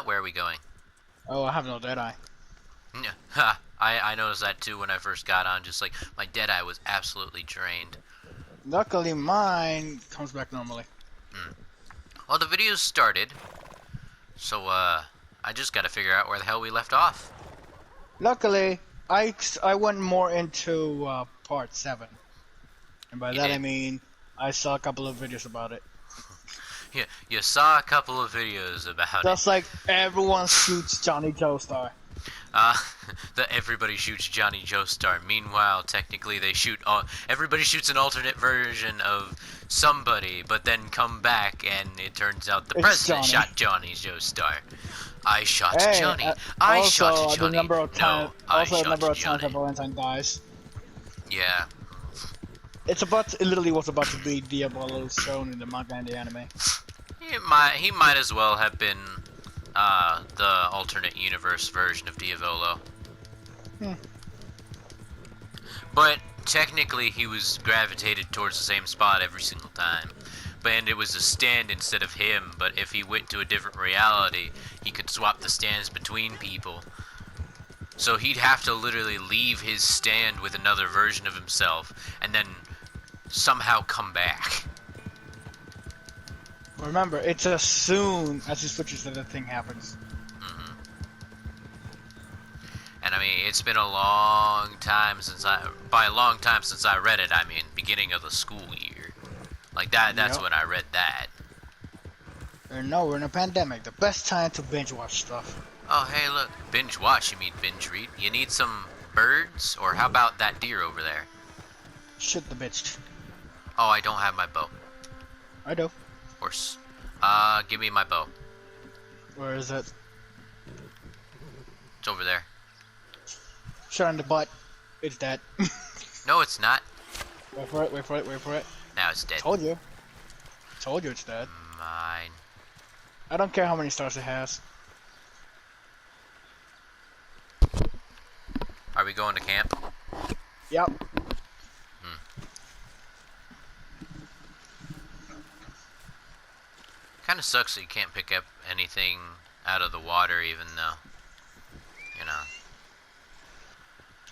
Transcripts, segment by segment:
Where are we going? Oh, I have no Deadeye. Ha! I noticed that too when I first got on. Just like my Deadeye was absolutely drained. Luckily, mine comes back normally. Well, the video started, so I just got to figure out where the hell we left off. Luckily, I went more into part 7. And by that I mean, I saw a couple of videos about it. Yeah, you saw a couple of videos about Just like everyone shoots Johnny Joestar. That everybody shoots Johnny Joestar. Meanwhile, technically, everybody shoots an alternate version of somebody, but then come back and it turns out the president shot Johnny Joestar. I shot Johnny. I shot Johnny. The number of times, the number of times that Valentine dies. Yeah. It literally was about to be Diablo shown in the manga and the anime. He might as well have been the alternate universe version of Diavolo. But technically he was gravitated towards the same spot every single time. And it was a stand instead of him, but if he went to a different reality, he could swap the stands between people. So he'd have to literally leave his stand with another version of himself, and then somehow come back. Remember, it's as soon as he switches that the thing happens. And I mean, it's been a long time since by a long time since I read it, I mean beginning of the school year. Like that's when I read that. No, we're in a pandemic. The best time to binge watch stuff. Oh, hey, look. Binge watch, you mean binge read? You need some birds? Or how about that deer over there? Shoot the bitch. Oh, I don't have my bow. I do. Horse. Give me my bow. Where is it? It's over there. Shot in the butt. It's dead. No, it's not. Wait for it, wait for it, wait for it. Now it's dead. Told you. Told you it's dead. Mine. I don't care how many stars it has. Are we going to camp? Yep. Kinda sucks that you can't pick up anything out of the water, even though, you know.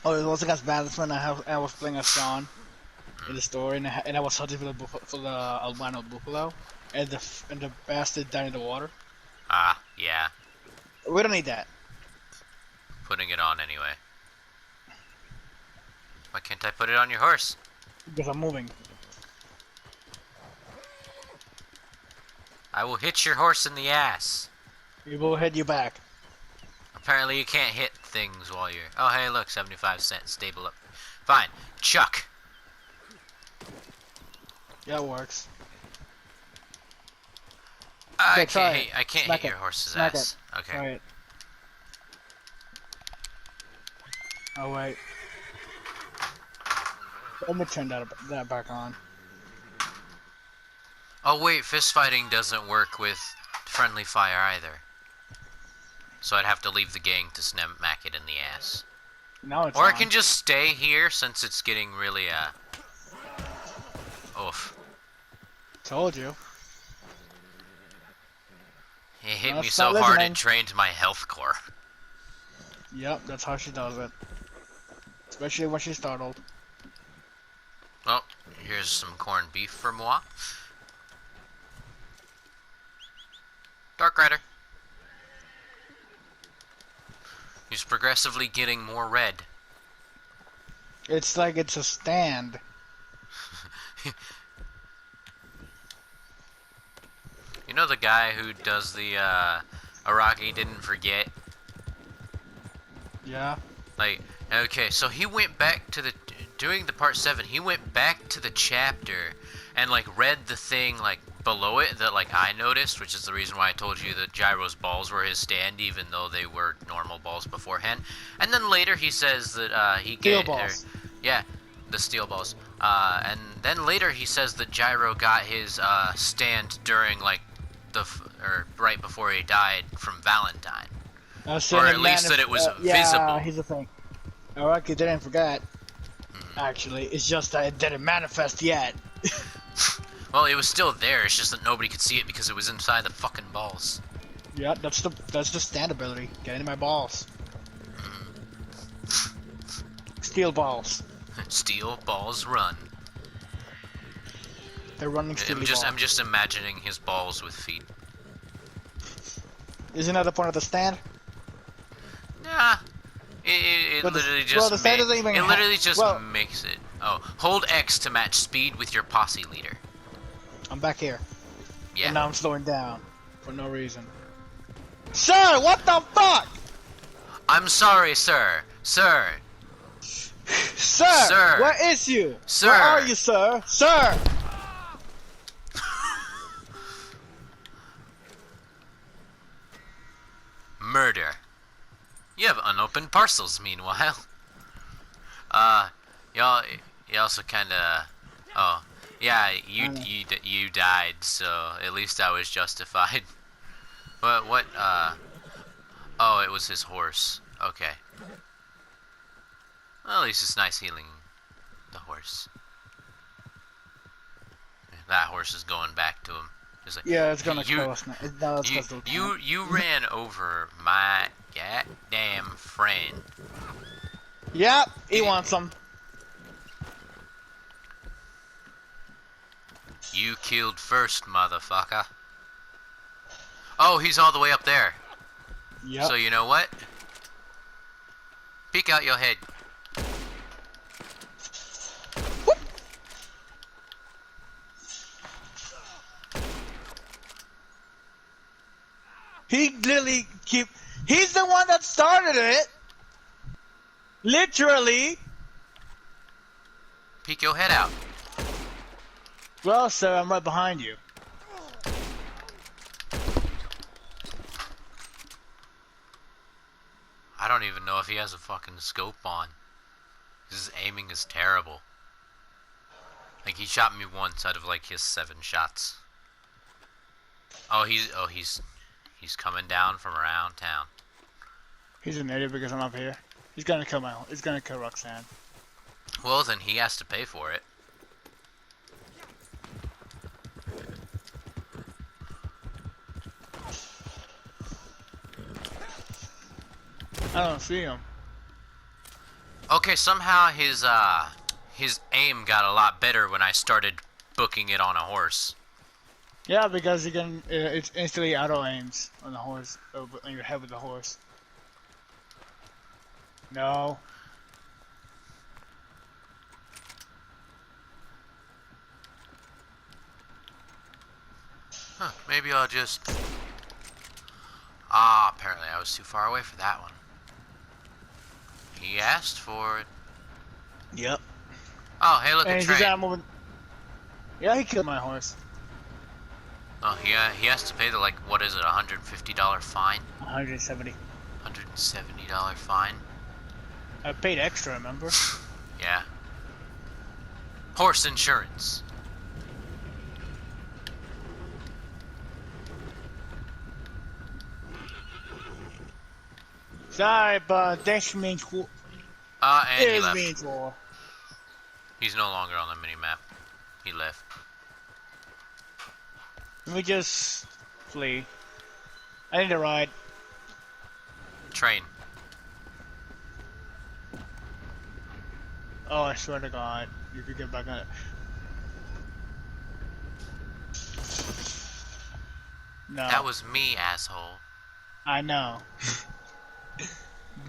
Oh, it wasn't as bad as when I was playing as Sean in the story, and I was hunting for the albino buffalo, and the bastard died in the water. Ah, yeah. We don't need that. Putting it on anyway. Why can't I put it on your horse? Because I'm moving. I will hit your horse in the ass. We will hit you back. Apparently you can't hit things while you're... Oh, hey, look, 75 cents. Stable up. Fine. Chuck. Yeah, it works. I can't hit your horse's ass. Okay. Try it. Oh, wait. Let me turn that back on. Oh wait, fist fighting doesn't work with friendly fire either. So I'd have to leave the gang to smack it in the ass. No, it's or on. I can just stay here since it's getting really, oof. Told you. It hit No, me stop so hard listening. it drained my health core. Yep, that's how she does it. Especially when she's startled. Well, here's some corned beef for moi. Dark Rider. He's progressively getting more red. It's like it's a stand. You know the guy who does the Araki Didn't Forget? Yeah. Like, okay, so he went back to during the part 7, he went back to the chapter and like read the thing like below it that like I noticed, which is the reason why I told you that Gyro's balls were his stand, even though they were normal balls beforehand. And then later he says that he Steel balls. Yeah, the steel balls. And then later he says that Gyro got his stand during like right before he died from Valentine, or at least that it was visible. Yeah, here's the thing. Araki didn't forget. Actually, it's just that it didn't manifest yet. Well, it was still there, it's just that nobody could see it because it was inside the fucking balls. Yeah, that's the stand ability. Get into my balls. Steel balls. Steel balls run. They're running steely balls. I'm just imagining his balls with feet. Isn't that the point of the stand? Nah. It literally just makes it. Oh, hold X to match speed with your posse leader. I'm back here. Yeah. And now I'm slowing down for no reason. Sir, what the fuck? I'm sorry, sir. Sir. Sir, where is you? Sir. Where are you, sir? Sir. Murder. You have unopened parcels, meanwhile. Y'all also kinda... Oh, yeah, you died, so at least I was justified. What, Oh, it was his horse. Okay. Well, at least it's nice healing the horse. That horse is going back to him. Like, yeah, it's gonna kill us now. You ran over my goddamn friend. Yep, he wants some. You killed first, motherfucker. Oh, he's all the way up there. Yep. So you know what? Peek out your head. Whoop. He literally he's the one that started it. Literally. Peek your head out. Well, sir, I'm right behind you. I don't even know if he has a fucking scope on. His aiming is terrible. Like, he shot me once out of like his 7 shots. He's coming down from around town. He's an idiot because I'm up here. He's gonna kill Roxanne. Well, then he has to pay for it. I don't see him. Okay, somehow his aim got a lot better when I started booking it on a horse. Yeah, because you can. It's instantly auto aims on the horse, on your head with the horse. No. Huh, maybe I'll just... apparently I was too far away for that one. He asked for it. Yep. Oh, hey, look, a train. Yeah, he killed my horse. Oh, he has to pay the, like, what is it, $150 fine? $170. $170 fine? I paid extra, remember? Yeah. Horse insurance. Sorry, but this means and he left. Means war. He's no longer on the mini-map. He left. Let me just flee. I need a ride. Train. Oh, I swear to God, you could get back on it. No. That was me, asshole. I know.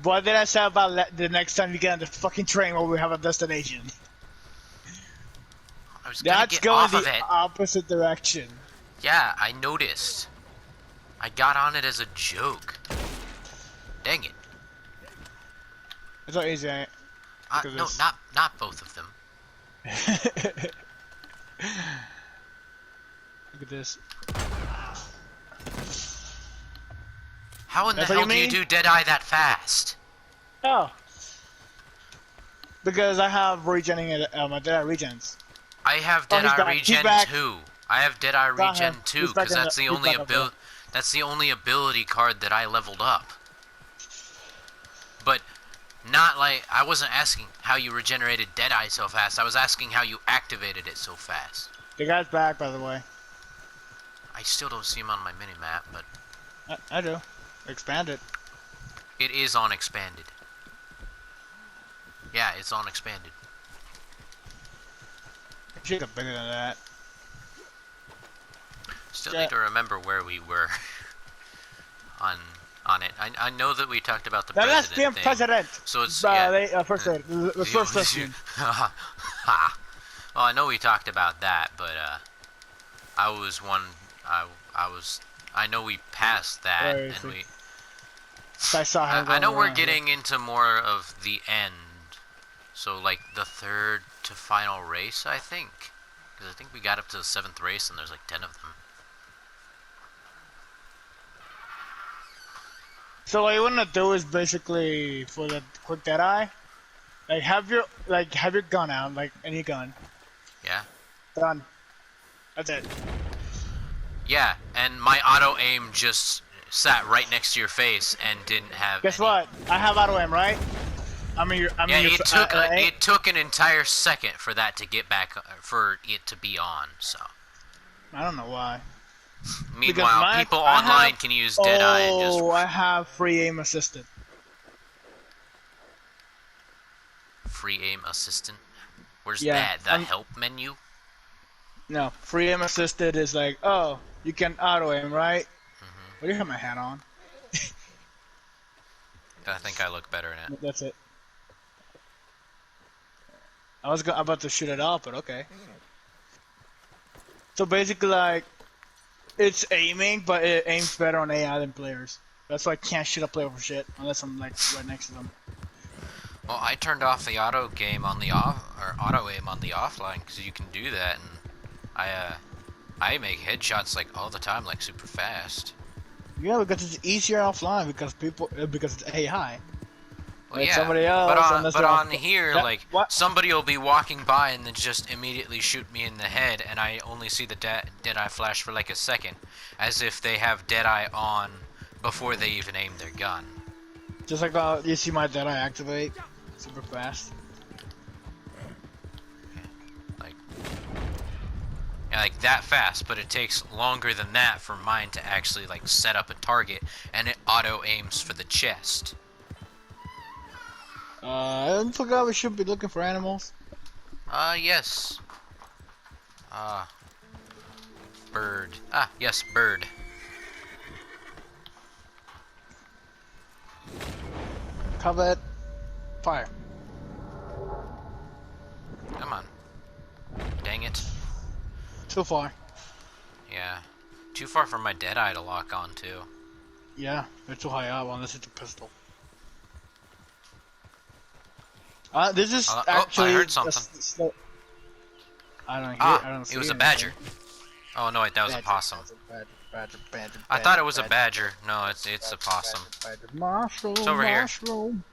What did I say about the next time you get on the fucking train where we have a destination? I was gonna get off of it. That's going the opposite direction. Yeah, I noticed. I got on it as a joke. Dang it. It's not easy, ain't it? No, not both of them. Look at this. How in the hell do you do Deadeye that fast? Oh. Because I have regenning my Deadeye regens. I have Deadeye regen too. I have Deadeye regen too, because that's the only ability card that I leveled up. But not like I wasn't asking how you regenerated Deadeye so fast. I was asking how you activated it so fast. The guy's back, by the way. I still don't see him on my mini map, but I do. Expanded. It is on expanded. Yeah, it's on expanded. It should get bigger than that. Still need to remember where we were on it. I know that we talked about the The president lesbian thing. president. So it's First lesbian. Well, I know we talked about that, but I know we passed that, Where is and he? we. I saw him. I know going we're around. getting into more of the end, so like the third to final race, I think, because I think we got up to the 7th race, and there's like 10 of them. So what you wanna do is basically for the quick Deadeye, like have your gun out, like any gun. Yeah. Done. That's it. Yeah, and my auto aim just sat right next to your face and didn't have. Guess any... what? I have auto aim, right? It took an entire second for that to get back, for it to be on. So. I don't know why. Meanwhile, people online can use Deadeye and just. Oh, I have free aim assisted. Free aim assistant. Where's Yeah, that? The help menu? No, free aim assisted is like, oh, you can auto aim, right? Mm-hmm. What do you have my hat on? I think I look better in it. That's it. I was about to shoot it off, but okay. So basically, like, it's aiming, but it aims better on AI than players. That's why I can't shoot a player for shit unless I'm like right next to them. Well, I turned off the auto aim on the offline because you can do that, and I make headshots like all the time, like super fast. Yeah, because it's easier offline because it's AI. Well, Like yeah, somebody else, but on here, that, like, what? somebody will be walking by and then just immediately shoot me in the head, and I only see the Deadeye flash for like a second, as if they have Deadeye on before they even aim their gun. Just like you see my Deadeye activate super fast. Like, yeah, like that fast, but it takes longer than that for mine to actually like set up a target, and it auto aims for the chest. I forgot we should be looking for animals. Yes. Bird. Ah, yes, bird. Cover it. Fire. Come on. Dang it. Too far. Yeah. Too far for my Deadeye to lock on to. Yeah, they're too high up unless it's a pistol. This is actually. I heard something. I don't hear. I don't see it was a anything. badger. Oh no, wait, that was a possum. I thought it was a badger. No, it's a possum. Mushroom, It's over here. mushroom.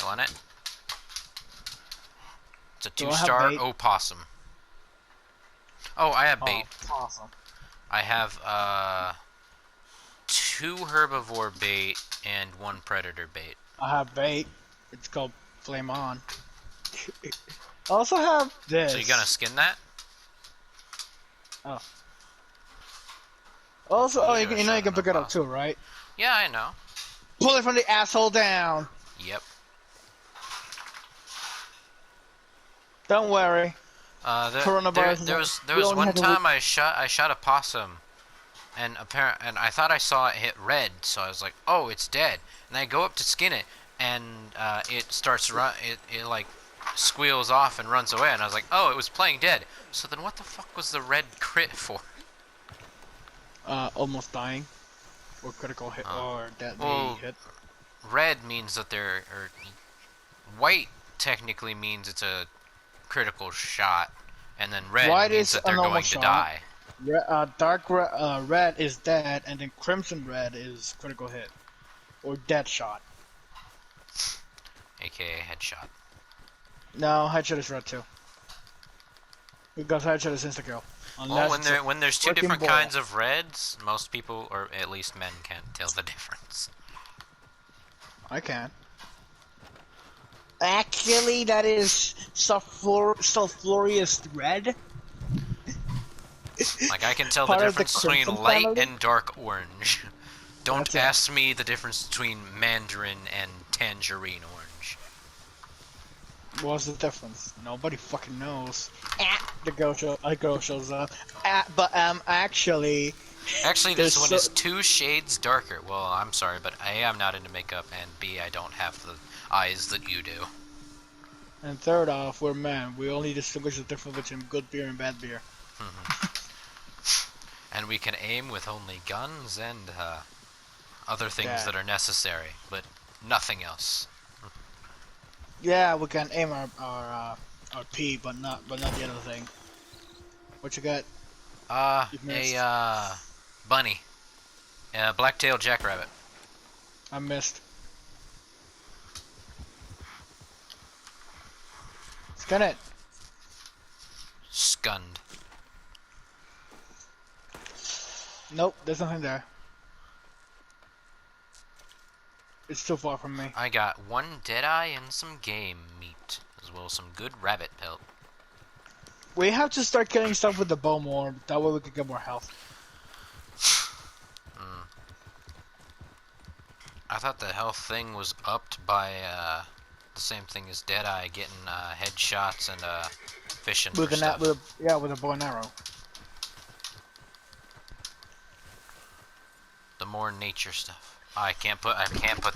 You want it? It's a Do I have 2-star bait? opossum. Oh, I have bait. Oh, awesome. I have 2 herbivore bait and 1 predator bait. I have bait. It's called Flame On. I also have this. So you gonna skin that? Oh. Also, Yeah, you know you can pick it up too, right? Yeah, I know. Pull it from the asshole down. Yep. Don't worry. Coronavirus There was one time I shot a possum, and I thought I saw it hit red, so I was like, oh, it's dead. And I go up to skin it, and it starts it like squeals off and runs away, and I was like, oh, it was playing dead. So then what the fuck was the red crit for? Almost dying, or critical hit, or deadly hit. Red means that or white technically means it's a critical shot, and then red White means is that they're a normal going to shot. die. Dark red is dead, and then crimson red is critical hit, or dead shot. AKA headshot. No, headshot is red too. Because headshot is insta kill. Well, when there's 2 different ball. kinds of reds, most people, or at least men, can't tell the difference. I can. Actually, that is sulfurious red. Like, I can tell the Part of the difference between Crimson light family? and dark orange. Don't That's it. ask me the difference between mandarin and tangerine orange. What's the difference? Nobody fucking knows. The girl shows up. But actually, Actually, there's this one so- is 2 shades darker. Well, I'm sorry, but A, I'm not into makeup, and B, I don't have the eyes that you do. and third off, we're men. We only distinguish the difference between good beer and bad beer. And we can aim with only guns and other things Yeah. that are necessary, but nothing else. Yeah, we can aim our P, but not the other thing. What you got? You've missed. A bunny. Black-tailed jackrabbit. I missed. Scan it. Skunned. Nope, there's nothing there. It's too far from me. I got 1 deadeye and some game meat, as well as some good rabbit pelt. We have to start killing stuff with the bow more. That way we can get more health. I thought the health thing was upped by the same thing as Deadeye, getting headshots and fishing for stuff. With a bow and arrow. The more nature stuff. I can't put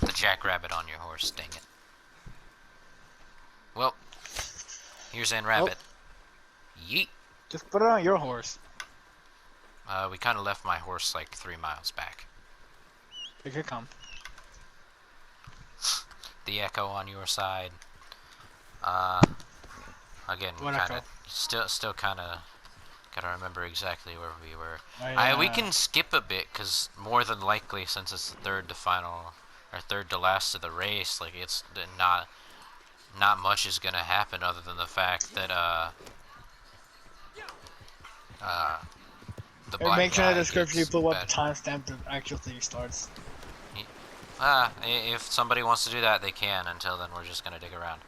the jackrabbit on your horse. Dang it. Well, here's Ann Rabbit. Yeet. Just put it on your horse. We kind of left my horse like 3 miles back. It could come. The echo on your side. Again, What kind echo? of still kind of gotta remember exactly where we were. We Yeah. can skip a bit because more than likely, since it's the third to last of the race, like it's not much is gonna happen other than the fact that the black Make sure in guy the description you gets put what better. the timestamp the actual thing starts. If somebody wants to do that, they can. Until then, we're just gonna dig around.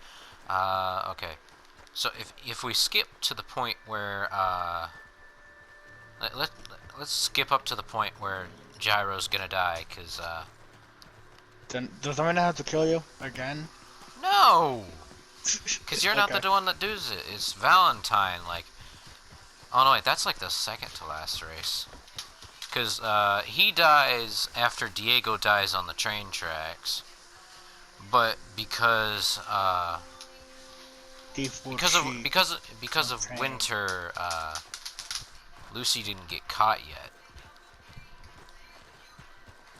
Okay. So if we skip to the point where let's skip up to the point where Gyro's gonna die, cause Then does that mean I have to kill you again? no, cause you're not Okay. the one that does it. It's Valentine. Like, oh no, wait, that's like the second to last race. Cause he dies after Diego dies on the train tracks, but because because of Train. winter, Lucy didn't get caught yet,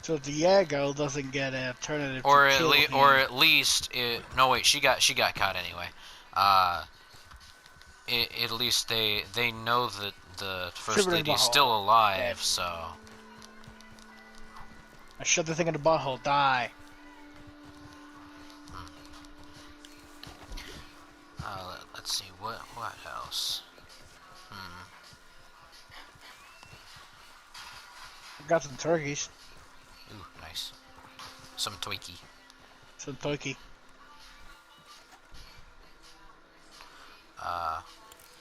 So Diego doesn't get an alternative or to at kill him. at least no wait, she got caught anyway. At least they know that the first Shoot her in lady is the still butthole. alive, Dead. so I shot the thing in the butthole. Die. let's see what else. I got some turkeys. Ooh, nice. Some Twiki. Some turkey.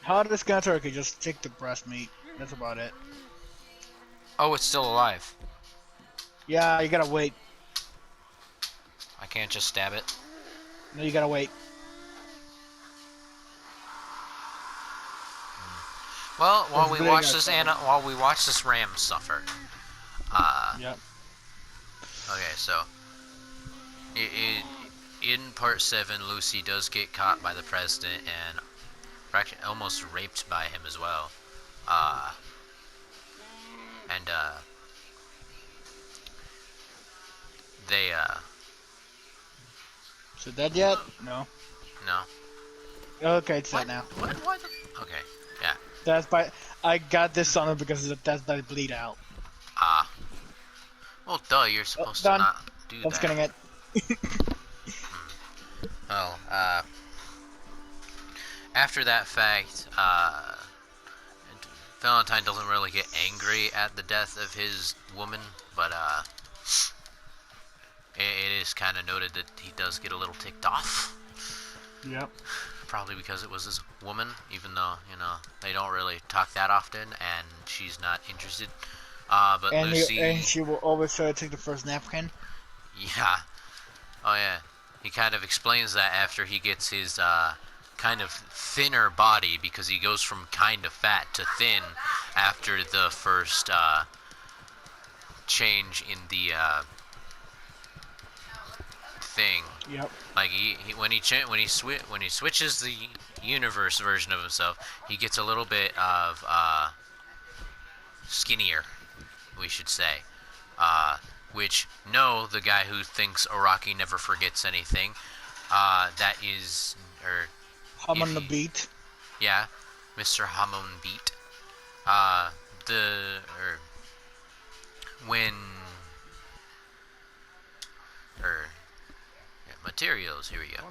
How to skin a turkey? Just take the breast meat. That's about it. Oh, it's still alive. Yeah, you gotta wait. I can't just stab it. No, you gotta wait. Well, while It's we really watch good, this so- while we watch this ram suffer. Yep. Okay, so in part 7, Lucy does get caught by the president and practically almost raped by him as well. They Is it dead yet? No. no. Okay, it's What? dead now. What? Okay. Yeah. That's by. I got this on it because that's by bleed out. Well, duh. You're supposed to done. not do I'm that. skinning it. Well, after that fact, Valentine doesn't really get angry at the death of his woman, but it is kind of noted that he does get a little ticked off. Yep. probably because it was this woman, even though, they don't really talk that often, and she's not interested. But And Lucy, she will always try to take the first napkin. yeah. Oh, yeah. He kind of explains that after he gets his, kind of thinner body, because he goes from kind of fat to thin after the first, change in the, thing. Yep. Like when he switches the universe version of himself, he gets a little bit of skinnier, we should say. Which the guy who thinks Araki never forgets anything, that is, or I'm if on the he, beat. yeah, Mr. Hamon Beat. Or when, or yeah, materials. Here we go.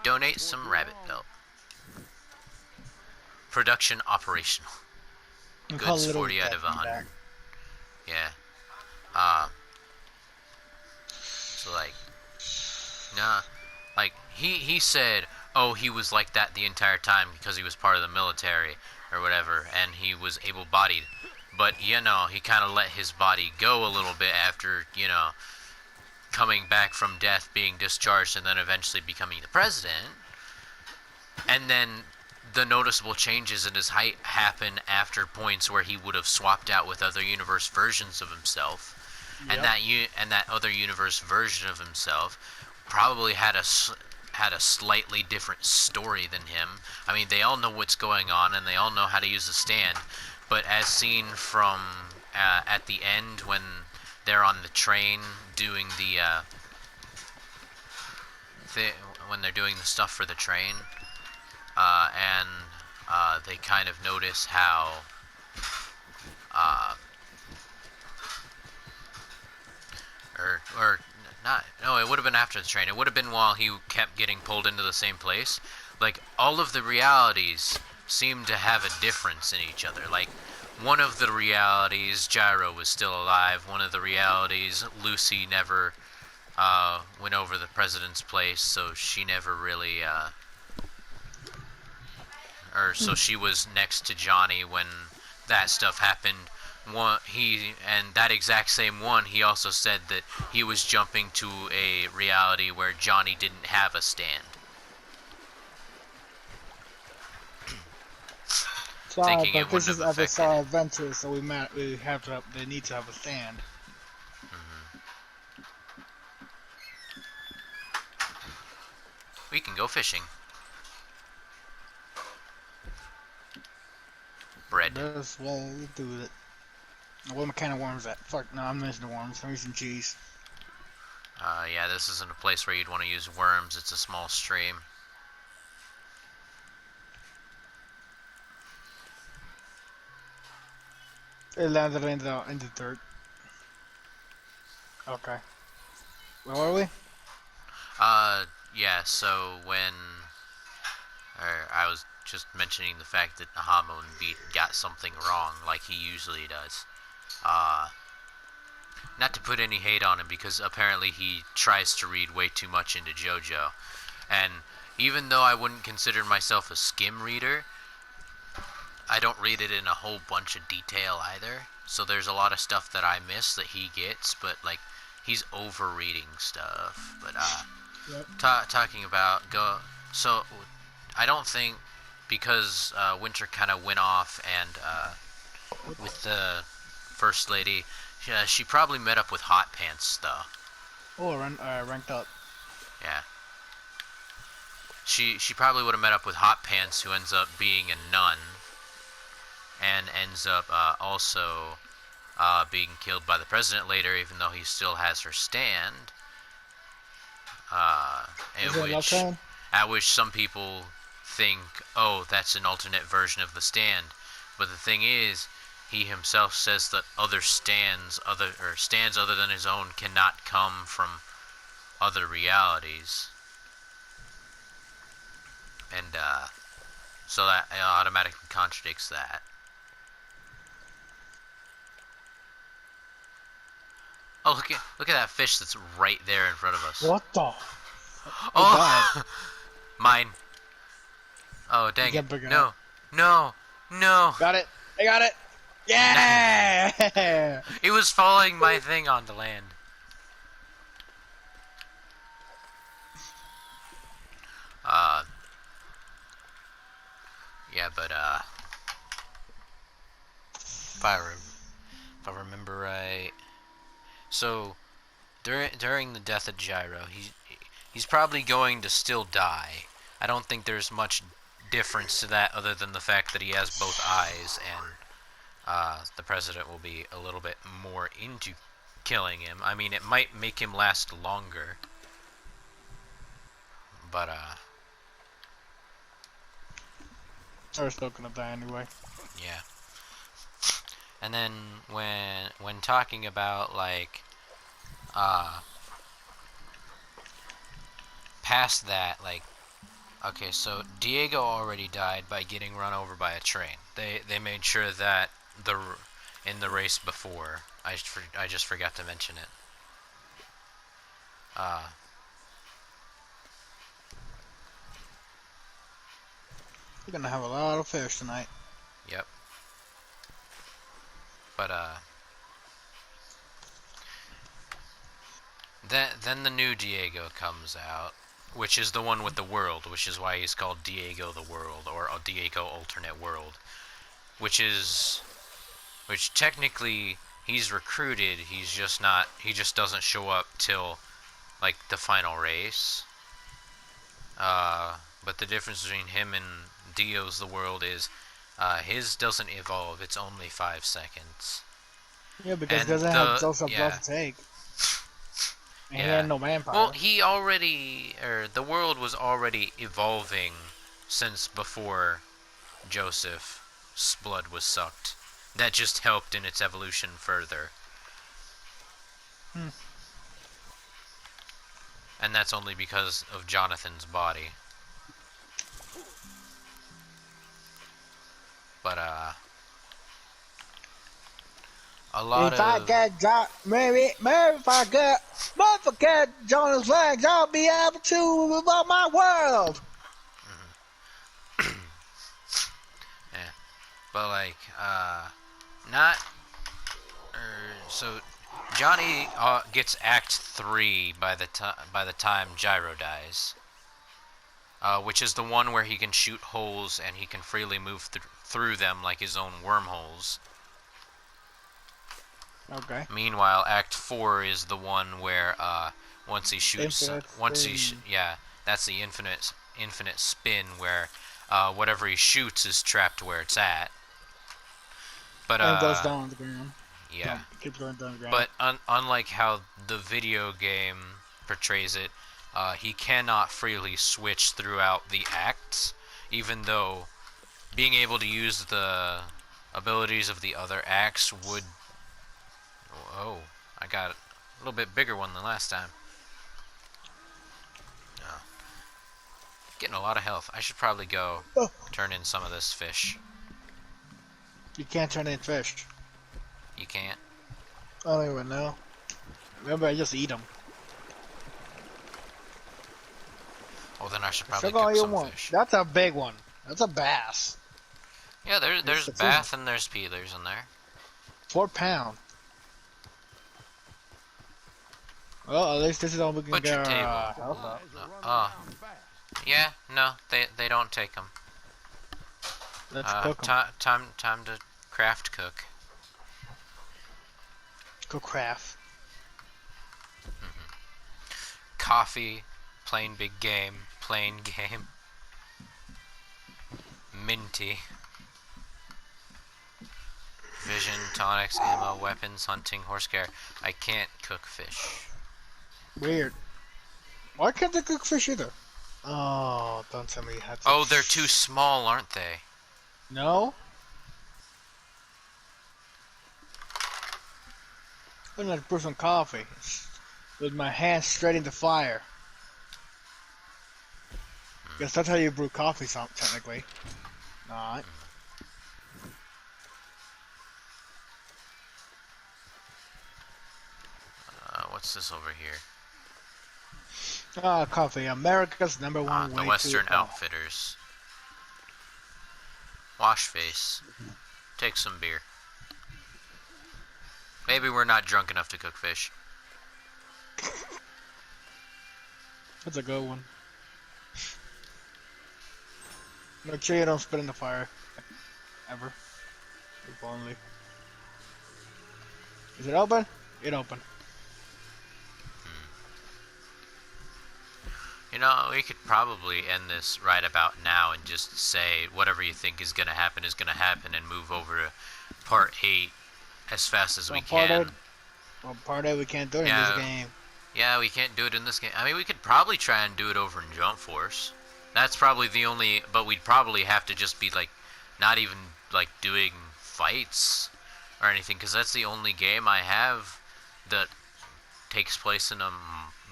Donate some rabbit pelt. Production operational. And call Goods a little 40 out of 100. back. Yeah. So like, nah, like he said, oh, he was like that the entire time because he was part of the military or whatever, and he was able-bodied. But he kind of let his body go a little bit after coming back from death, being discharged, and then eventually becoming the president. And then the noticeable changes in his height happen after points where he would have swapped out with other universe versions of himself. Yep. And that other universe version of himself probably had a slightly different story than him. I mean, they all know what's going on, and they all know how to use the stand. But as seen from at the end when they're on the train doing when they're doing the stuff for the train, and they kind of notice how or not. No, it would have been after the train. It would have been while he kept getting pulled into the same place. Like, all of the realities seem to have a difference in each other. Like, one of the realities, Gyro was still alive. One of the realities, Lucy never went over the president's place, so she never really, so she was next to Johnny when that stuff happened. And that exact same one, he also said that he was jumping to a reality where Johnny didn't have a stand. Sorry, Thinking but it this wouldn't is have affected FSR it. Adventure, so they need to have a stand. We can go fishing. Bread. Let's do it. What kind of worms that? Fuck, no, I'm missing the worms. I'm using cheese. Yeah, this isn't a place where you'd want to use worms. It's a small stream. It landed in the dirt. Okay. Where are we? Yeah, so I was just mentioning the fact that Hamon Beat got something wrong, like he usually does. Not to put any hate on him, because apparently he tries to read way too much into JoJo. And even though I wouldn't consider myself a skim reader, I don't read it in a whole bunch of detail either. So there's a lot of stuff that I miss that he gets, but like, he's over-reading stuff. But Yep. talking about so I don't think, because Winter kind of went off and with the First Lady, she probably met up with Hot Pants though. Oh, ranked up. Yeah. She probably would have met up with Hot Pants, who ends up being a nun, and ends up also being killed by the president later, even though he still has her stand. At which some people think, oh, that's an alternate version of the stand. But the thing is, he himself says that stands other than his own cannot come from other realities. And so that automatically contradicts that. Oh, look at that fish that's right there in front of us. What the? Oh, mine. Oh, You dang it. can't pick it No. up. No. No. Got it. I got it. Yeah. It was following my thing onto land. Yeah, but, if I remember right. So, during the death of Gyro, he's probably going to still die. I don't think there's much difference to that other than the fact that he has both eyes, and the president will be a little bit more into killing him. I mean, it might make him last longer, but They're still gonna die anyway. yeah. And then when talking about like past that, like, okay, so Diego already died by getting run over by a train. They made sure that in the race before, I just forgot to mention it. We're gonna have a lot of fish tonight. Yep. But then the new Diego comes out, which is the one with the world, which is why he's called Diego the World, or a Diego alternate world, which technically he's recruited, he just doesn't show up till like the final race. But the difference between him and Dio's the world is his doesn't evolve, it's only 5 seconds. Yeah, because And he doesn't have Joseph blood to take. And he had no manpower. Well, the world was already evolving since before Joseph's blood was sucked. That just helped in its evolution further. And that's only because of Jonathan's body. But, a lot if I get Jonah's legs, I'll be able to evolve my world. Yeah. But, like, so Johnny gets Act 3 by the time Gyro dies. Which is the one where he can shoot holes and he can freely move through them like his own wormholes. Okay. Meanwhile, Act 4 is the one where once he shoots, that's the infinite spin where whatever he shoots is trapped where it's at. But and it goes down on the ground. Yeah. Keeps going down the ground. But unlike how the video game portrays it, he cannot freely switch throughout the acts, even though being able to use the abilities of the other acts would... Oh, I got a little bit bigger one than last time. Oh. Getting a lot of health. I should probably go turn in some of this fish. You can't turn in fish. You can't? I don't even know. Remember, I just eat them. Well, then I should probably cook some fish. That's a big one. That's a bass. Yeah, there's bass and there's peelers in there. 4 pounds. Well, at least this is all we can Butcher get table. our health up. Yeah, no, they don't take them. Let's cook them. Time to craft cook. Go craft. Coffee, plain big game, plain game. Minty. Vision, tonics, ammo, weapons, hunting, horse care. I can't cook fish. Weird. Why can't they cook fish either? Oh, don't tell me you had to. Oh, they're too small, aren't they? No? I'm gonna brew some coffee with my hands straight in the fire. Guess that's how you brew coffee, technically. Not. What's this over here? Coffee, America's #1 way the Western to Outfitters. Wash face. Take some beer. Maybe we're not drunk enough to cook fish. That's a good one. Make sure you don't spit in the fire. Ever. If only. Is it open? It open. You know, we could probably end this right about now and just say whatever you think is going to happen and move over to part 8 as fast as we can. Part 8 we can't do it in this game. Yeah, we can't do it in this game. I mean, we could probably try and do it over in Jump Force. That's probably the only, but we'd probably have to just be like, not even like doing fights or anything, because that's the only game I have that takes place in a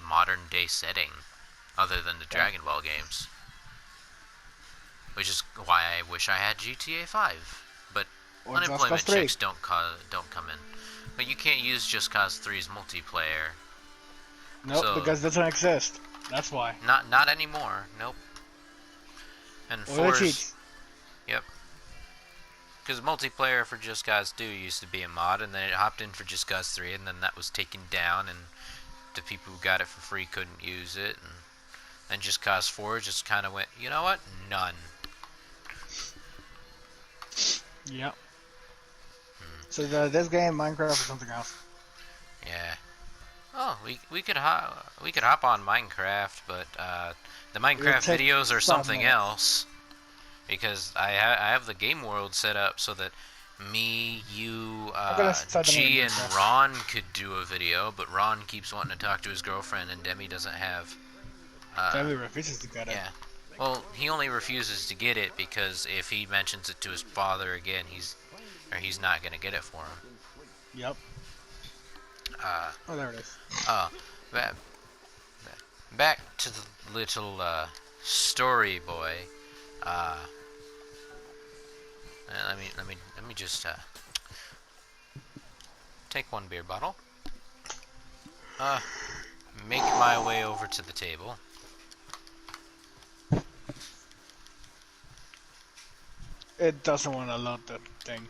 modern day setting, other than the Dragon Ball games. Which is why I wish I had GTA 5, but Or unemployment checks don't come in. But you can't use Just Cause 3's multiplayer. Nope, So, because it doesn't exist. That's why. Not anymore. Nope. And Or the cheats. Yep. Because multiplayer for Just Cause 2 used to be a mod, and then it hopped in for Just Cause 3, and then that was taken down, and the people who got it for free couldn't use it, and then Just Cause 4 just kind of went, you know what? None. Yep. So this game, Minecraft, or something else? Yeah. Oh, we could hop on Minecraft, but the Minecraft videos are something else, because I have the game world set up so that me, you, G, and Ron could do a video, but Ron keeps wanting to talk to his girlfriend, and Demi doesn't have. Demi refuses to get it. Yeah. Well, he only refuses to get it because if he mentions it to his father again, he's not gonna get it for him. Yep. Oh, there it is. Back to the little story boy. Let me just take one beer bottle. Make my way over to the table. It doesn't want to load the thing.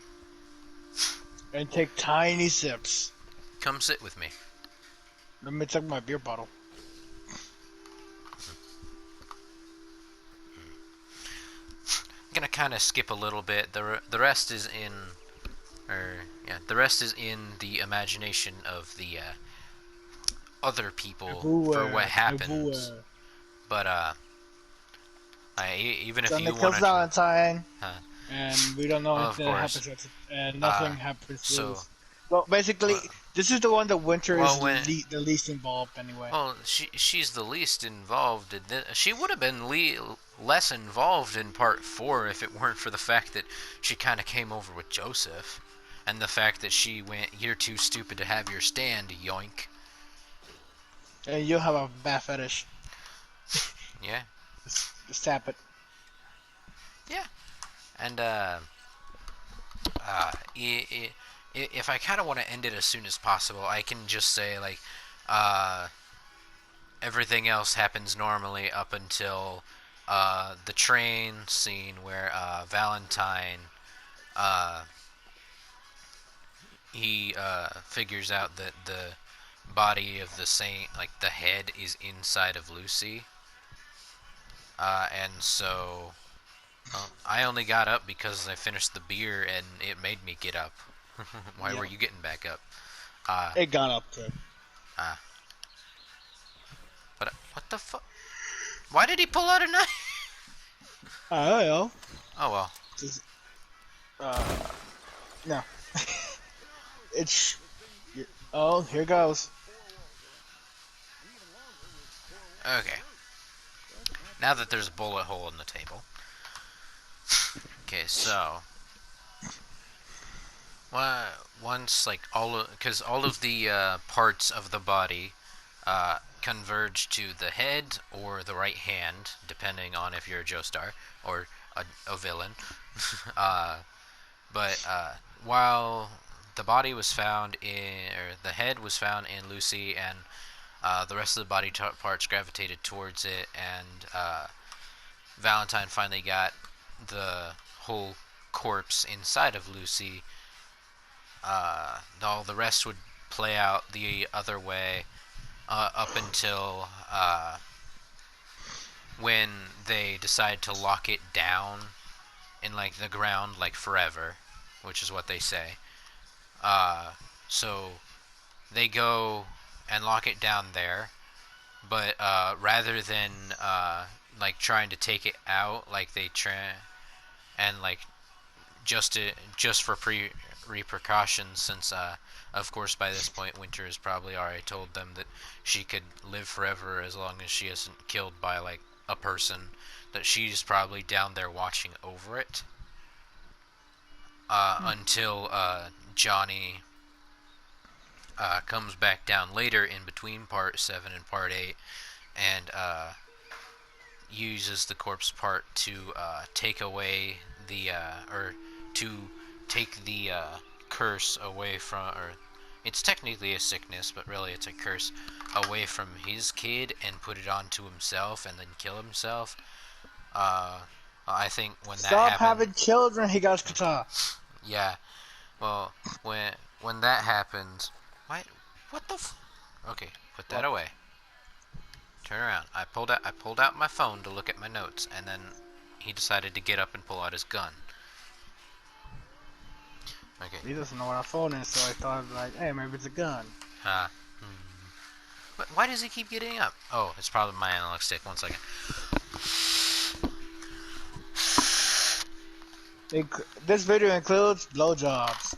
And take tiny sips. Come sit with me. Let me check my beer bottle. I'm gonna kind of skip a little bit. The rest is in, the rest is in the imagination of the other people for what happens. But even if you want to, Valentine, and we don't know if that happens yet, and nothing happens. So, well, basically, this is the one that Winter is the least involved anyway. Well, she's the least involved. She would have been less involved in part 4 if it weren't for the fact that she kind of came over with Joseph, and the fact that she went, "You're too stupid to have your stand, yoink." And you have a bat fetish. Yeah. Just tap it. Yeah. And if I kind of want to end it as soon as possible, I can just say like, everything else happens normally up until the train scene where Valentine he figures out that the body of the saint, like the head, is inside of Lucy, and so I only got up because I finished the beer and it made me get up. Why were you getting back up? It got up too. But what the fuck? Why did he pull out a knife? I don't know. Oh well. Just, no. It's. Oh, here goes. Okay. Now that there's a bullet hole in the table. Okay, so once like because all of the parts of the body converge to the head or the right hand, depending on if you're a Joestar or a villain. But while the body was found or the head was found in Lucy, and the rest of the body parts gravitated towards it, and Valentine finally got the whole corpse inside of Lucy. All the rest would play out the other way up until when they decide to lock it down in like the ground like forever, which is what they say. So they go and lock it down there, but rather than like trying to take it out, like they try and like just for repercussions, since of course by this point Winter has probably already told them that she could live forever as long as she isn't killed by like a person, that she's probably down there watching over it until Johnny comes back down later in between part 7 and part 8 and uses the corpse part to take away the or to take the curse away from, or it's technically a sickness, but really it's a curse, away from his kid and put it onto himself and then kill himself. I think when that Stop happened, having children, Higashikata. yeah. Well, when that happens, what the? Okay, put that away. Turn around. I pulled out my phone to look at my notes, and then he decided to get up and pull out his gun. Okay. He doesn't know what a phone is, so I thought like, hey, maybe it's a gun. But why does he keep getting up? Oh, it's probably my analog stick. 1 second. This video includes blowjobs.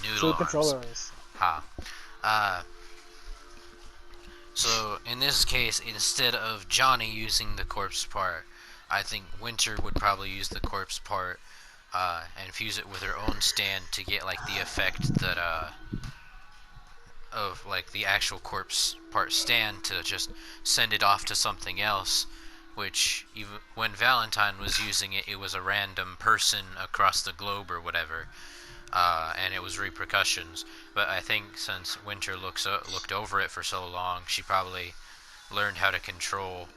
Noodle Two arms. controllers. So in this case, instead of Johnny using the corpse part, I think Winter would probably use the corpse part and fuse it with her own stand to get like the effect that of like the actual corpse part stand, to just send it off to something else. Which, even when Valentine was using it, it was a random person across the globe or whatever, and it was repercussions. But I think since Winter looked over it for so long, she probably learned how to control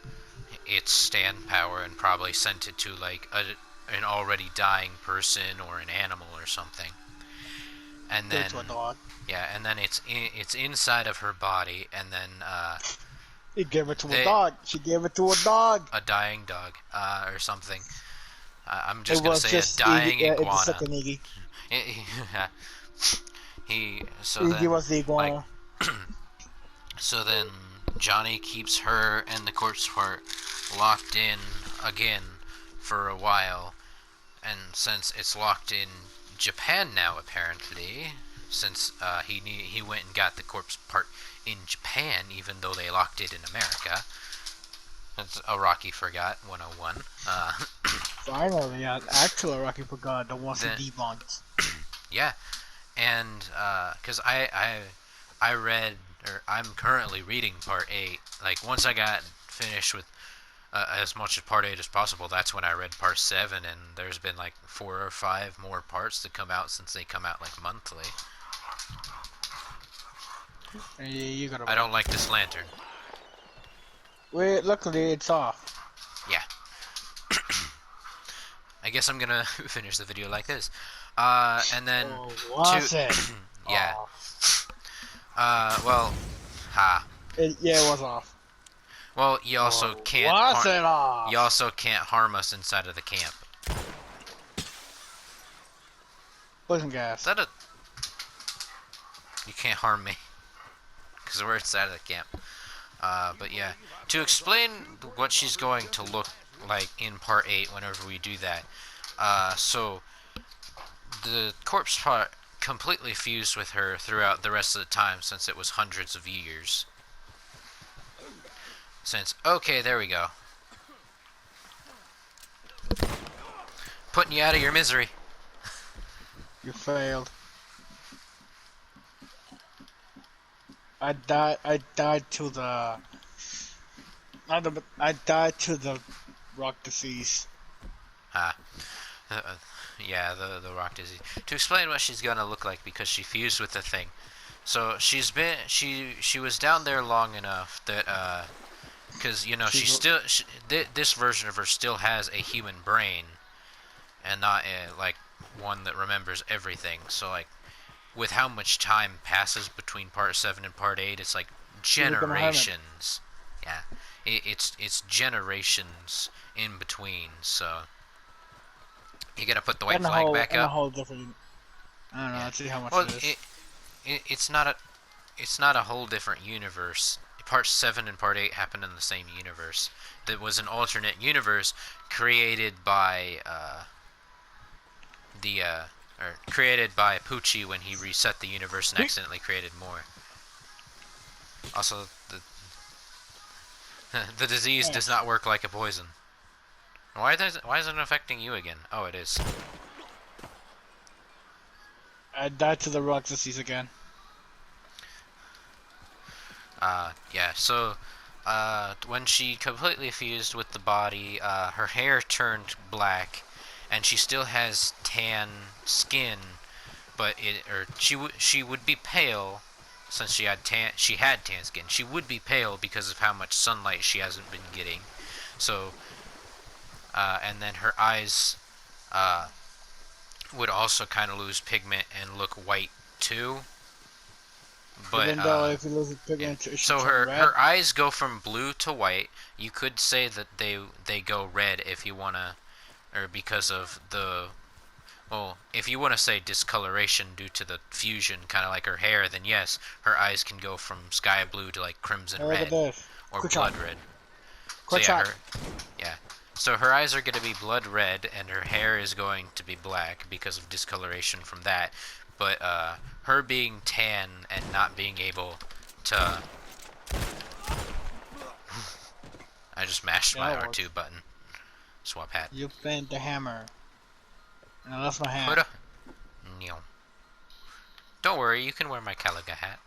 its stand power and probably sent it to like an already dying person or an animal or something. And then to a dog. Yeah, and then it's inside of her body, and then He gave it to a dog. She gave it to a dog. A dying dog, or something. I'm just gonna say a dying iguana. It's Iggy. He was the iguana. Like, so then Johnny keeps her and the corpse part locked in again for a while, and since it's locked in Japan now, apparently, since he went and got the corpse part in Japan, even though they locked it in America. That's a Rocky Forgot 101. Finally, actual Rocky Forgot, the ones that debunked. Yeah, and because I read, or I'm currently reading part 8. Like once I got finished with as much of part 8 as possible, that's when I read part 7, and there's been like 4 or 5 more parts to come out since they come out like monthly. You gotta. I don't like this lantern. Wait, luckily it's off. Yeah. I guess I'm gonna finish the video like this. And then yeah. Well, it was off. Well, you also can't. Off? You also can't harm us inside of the camp. Poison gas. Is that a? You can't harm me, because we're inside of the camp. But yeah, to explain what she's going to look like in part 8 whenever we do that. So the corpse part completely fused with her throughout the rest of the time, since it was hundreds of years. Okay, there we go. Putting you out of your misery. You failed. I died to the rock disease. Yeah, the rock disease. To explain what she's gonna look like, because she fused with the thing. So she was down there long enough that because this version of her still has a human brain, and not like one that remembers everything. So like with how much time passes between part 7 and part 8, it's like You become a hermit. generations. Yeah, it's generations in between. So you gotta put the white flag back And a up. whole different. I don't know. Yeah. Let's see how much Well, it is. it's not a whole different universe. Part 7 and part 8 happened in the same universe. That was an alternate universe created by created by Pucci when he reset the universe and accidentally created more. Also, the disease does not work like a poison. Why isn't it affecting you again? Oh, it is. I died to the Roxasees again. Yeah, so, when she completely fused with the body, her hair turned black, and she still has tan skin, but she would be pale, since she had tan skin. She would be pale because of how much sunlight she hasn't been getting. So, and then her eyes, would also kind of lose pigment and look white, too. But Even though if you lose the yeah. pigment, it should So turn red. her eyes go from blue to white. You could say that they go red if you wanna, or because of the, well, if you wanna say discoloration due to the fusion, kind of like her hair, then yes, her eyes can go from sky blue to like crimson Hey, look at red this. or Quick blood shot. red. So Quick yeah, shot. yeah. So her eyes are going to be blood red, and her hair is going to be black because of discoloration from that. But her being tan and not being able to, I just mashed my Yeah, R2 button. Swap hat. You bent the hammer. And I lost my hat. Put a, no. Don't worry, you can wear my Caliga hat.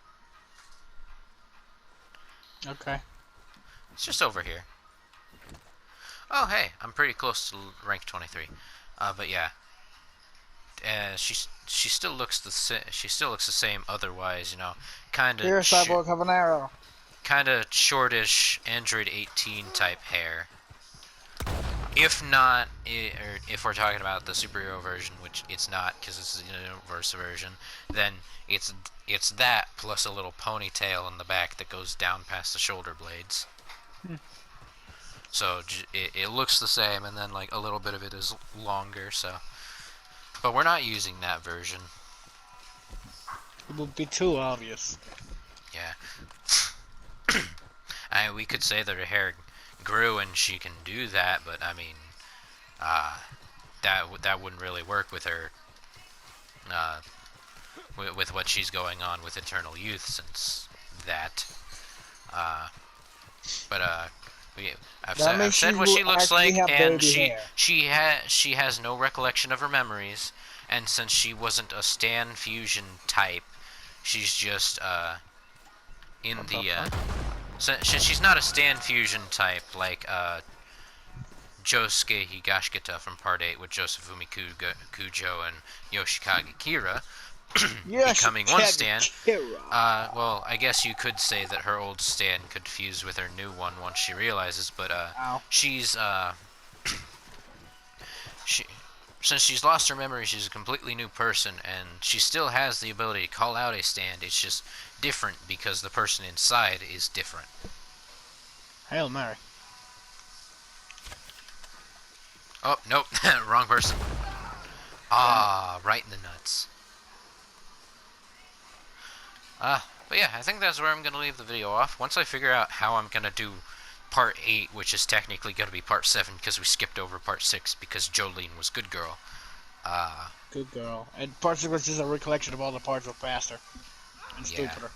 Okay. It's just over here. Oh hey, I'm pretty close to rank 23. But yeah. She still looks the same otherwise, you know, kind Here, of Cyborg, have an arrow. kind of shortish Android 18 type hair. If not, or if we're talking about the superhero version, which it's not because it's the universe version, then it's that plus a little ponytail in the back that goes down past the shoulder blades. So it looks the same, and then like a little bit of it is longer. So, but we're not using that version. It would be too obvious. Yeah. We could say that her hair grew and she can do that, but I mean, that wouldn't really work with her, with what she's going on with Eternal Youth, since that. But I've said what she looks like, and she has no recollection of her memories, and since she wasn't a Stan fusion type, she's just in the since she's not a Stan fusion type like Josuke Higashikata from Part 8 with Josefumi Kujo and Yoshikage Kira becoming one Stan. Well, I guess you could say that her old Stan could fuse with her new one once she realizes, but she's since she's lost her memory, she's a completely new person, and she still has the ability to call out a stand. It's just different because the person inside is different. Hail Mary. Oh, nope. Wrong person. Right in the nuts. But yeah, I think that's where I'm going to leave the video off. Once I figure out how I'm going to do Part 8, which is technically going to be Part 7 because we skipped over Part 6 because Jolene was good girl. Good girl. And Part 6 was just a recollection of all the parts were faster and stupider.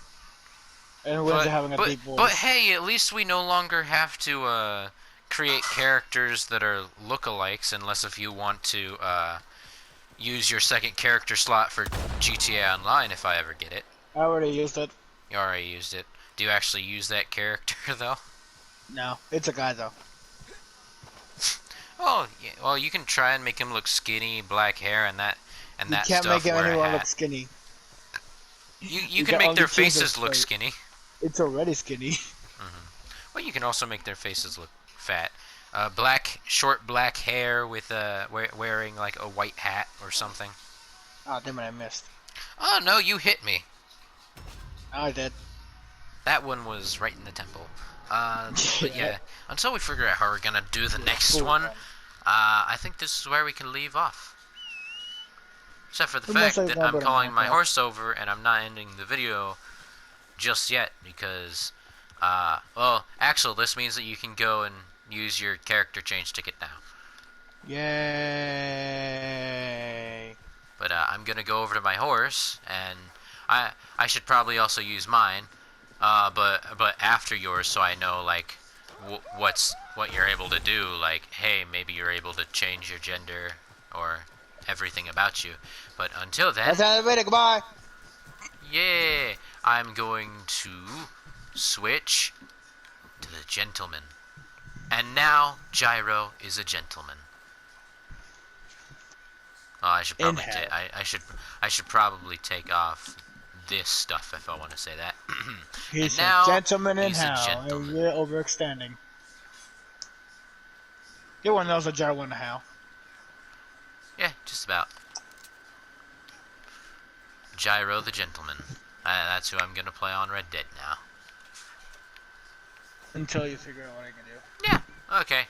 And we're having a deep voice. But hey, at least we no longer have to create characters that are lookalikes, unless if you want to use your second character slot for GTA Online if I ever get it. I already used it. You already used it. Do you actually use that character though? No, it's a guy though. Oh, yeah. Well, you can try and make him look skinny, black hair, and that stuff. You can't make anyone look skinny. You can make their faces look skinny. It's already skinny. Well, you can also make their faces look fat. Short black hair with wearing like a white hat or something. Oh, damn it, I missed. Oh no, you hit me. Oh, I did. That one was right in the temple. But yeah, until we figure out how we're gonna do the next cool, one, man. I think this is where we can leave off. Except for the We fact must say that no I'm better calling than my that. horse over and I'm not ending the video just yet because, well, actually, this means that you can go and use your character change ticket now. Yay! But I'm gonna go over to my horse, and I should probably also use mine, but after yours, so I know like what you're able to do. Like, hey, maybe you're able to change your gender or everything about you. But until then, That's how I made it. Goodbye. yeah, I'm going to switch to the gentleman. And now Gyro is a gentleman. Oh, I should probably Inhale. I should probably take off this stuff if I want to say that. He's And now, a gentleman in he's a hell. gentleman. You're overextending. Everyone knows a gyro in hell. Yeah, just about. Gyro the gentleman. That's who I'm gonna play on Red Dead now. Until you figure out what I can do. Yeah. Okay.